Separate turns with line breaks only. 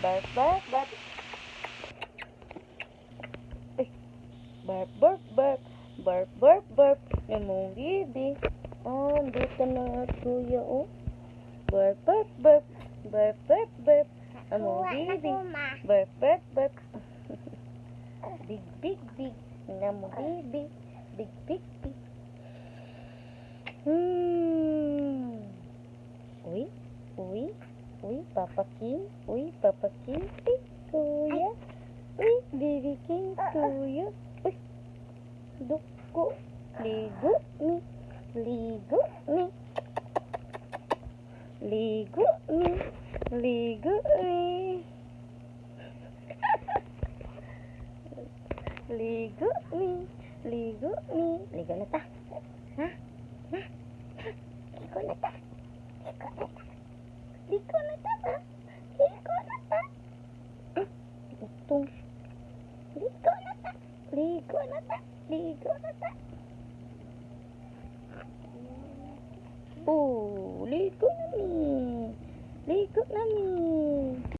Bark, bark, bark. Ay, bark, bark, bark. Bark, bark, bark. Yan mong bibi. Oh, dito na kuya, oh. Bark, bark, bark. Bark, bark, bark. Yan mong bibi. Bark, bark, bark. Big, big, big. Yan mong bibi. Big, big, big. Uy, uy, uy, Papa King. Uy, Papa King. Uy, kuya. Uy, Baby King, kuya. Uy, duko. Ligo ni. Ligo ni. Ligo ni. Ligo ni. Ligo ni. Ligo ni. Ligo na ta. Ha? Ha? Ligo na ta. Ligo na ta. Ligo na ta. Itong. Ligo na ta. Ligo na ta. Ligo na ta. Oh, ligo na ni. Ligo na ni.